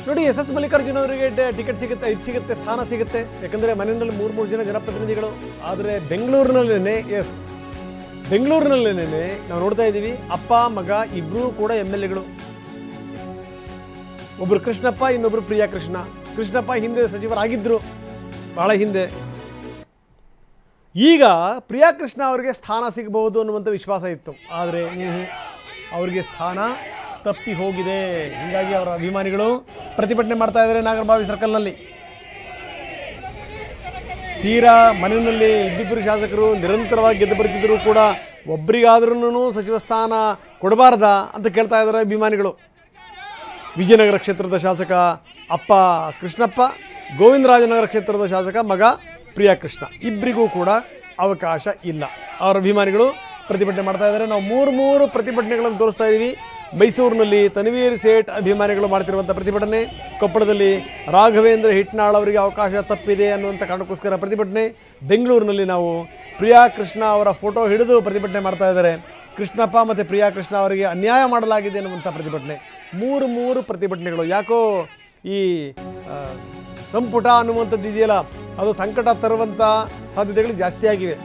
ನೋಡಿ, S S Mallikarjuna ಅವರಿಗೆ ticket ಸಿಗುತ್ತೆ, ಇದು ಸಿಗುತ್ತೆ, ಸ್ಥಾನ ಸಿಗುತ್ತೆ. ಯಾಕಂದರೆ ಮನೆಯಲ್ಲಿ ಮೂರು ಜನ ಜನಪ್ರತಿನಿಧಿಗಳು. ಆದರೆ ಬೆಂಗಳೂರಿನಲ್ಲೇನೆ ನಾವು ನೋಡ್ತಾ ಇದ್ದೀವಿ, ಅಪ್ಪ ಮಗ ಇಬ್ಬರೂ ಕೂಡ MLAಗಳು. ಒಬ್ಬರು ಕೃಷ್ಣಪ್ಪ, ಇನ್ನೊಬ್ಬರು ಪ್ರಿಯಾ ಕೃಷ್ಣ. ಕೃಷ್ಣಪ್ಪ ಹಿಂದೆ ಸಚಿವರಾಗಿದ್ದರು, ಬಹಳ ಹಿಂದೆ. ಈಗ ಪ್ರಿಯಾ ಕೃಷ್ಣ ಅವರಿಗೆ ಸ್ಥಾನ ಸಿಗಬಹುದು ಅನ್ನುವಂಥ ವಿಶ್ವಾಸ ಇತ್ತು. ಆದರೆ ಅವರಿಗೆ ಸ್ಥಾನ ತಪ್ಪಿ ಹೋಗಿದೆ. ಹೀಗಾಗಿ ಅವರ ಅಭಿಮಾನಿಗಳು ಪ್ರತಿಭಟನೆ ಮಾಡ್ತಾ ಇದ್ದಾರೆ ನಾಗರಬಾವಿ ಸರ್ಕಲ್ನಲ್ಲಿ. ತೀರಾ ಮನೆಯಲ್ಲಿ ಇಬ್ಬಿಬ್ಬರು ಶಾಸಕರು ನಿರಂತರವಾಗಿ ಗೆದ್ದು ಬರ್ತಿದ್ದರೂ ಕೂಡ ಒಬ್ಬರಿಗಾದ್ರೂ ಸಚಿವ ಸ್ಥಾನ ಕೊಡಬಾರ್ದಾ ಅಂತ ಕೇಳ್ತಾ ಇದ್ದಾರೆ ಅಭಿಮಾನಿಗಳು. ವಿಜಯನಗರ ಕ್ಷೇತ್ರದ ಶಾಸಕ ಅಪ್ಪ ಕೃಷ್ಣಪ್ಪ, ಗೋವಿಂದರಾಜನಗರ ಕ್ಷೇತ್ರದ ಶಾಸಕ ಮಗ ಪ್ರಿಯಾ ಕೃಷ್ಣ, ಇಬ್ಬರಿಗೂ ಕೂಡ ಅವಕಾಶ ಇಲ್ಲ. ಅವರ ಅಭಿಮಾನಿಗಳು ಪ್ರತಿಭಟನೆ ಮಾಡ್ತಾ ಇದ್ದಾರೆ. ನಾವು ಮೂರು ಪ್ರತಿಭಟನೆಗಳನ್ನು ತೋರಿಸ್ತಾ ಇದ್ದೀವಿ. ಮೈಸೂರಿನಲ್ಲಿ ತನ್ವೀರ್ ಸೇಠ್ ಅಭಿಮಾನಿಗಳು ಮಾಡ್ತಿರುವಂಥ ಪ್ರತಿಭಟನೆ, ಕೊಪ್ಪಳದಲ್ಲಿ ರಾಘವೇಂದ್ರ ಹಿಟ್ನಾಳ್ ಅವರಿಗೆ ಅವಕಾಶ ತಪ್ಪಿದೆ ಅನ್ನುವಂಥ ಕಾರಣಕ್ಕೋಸ್ಕರ ಪ್ರತಿಭಟನೆ, ಬೆಂಗಳೂರಿನಲ್ಲಿ ನಾವು ಪ್ರಿಯಾ ಕೃಷ್ಣ ಅವರ ಫೋಟೋ ಹಿಡಿದು ಪ್ರತಿಭಟನೆ ಮಾಡ್ತಾ ಇದ್ದಾರೆ. ಕೃಷ್ಣಪ್ಪ ಮತ್ತು ಪ್ರಿಯಾ ಕೃಷ್ಣ ಅವರಿಗೆ ಅನ್ಯಾಯ ಮಾಡಲಾಗಿದೆ ಅನ್ನುವಂಥ ಪ್ರತಿಭಟನೆ. ಮೂರು ಪ್ರತಿಭಟನೆಗಳು. ಯಾಕೋ ಈ ಸಂಪುಟ ಅನ್ನುವಂಥದ್ದು ಇದೆಯಲ್ಲ, ಅದು ಸಂಕಟ ತರುವಂಥ ಸಾಧ್ಯತೆಗಳು ಜಾಸ್ತಿ ಆಗಿವೆ.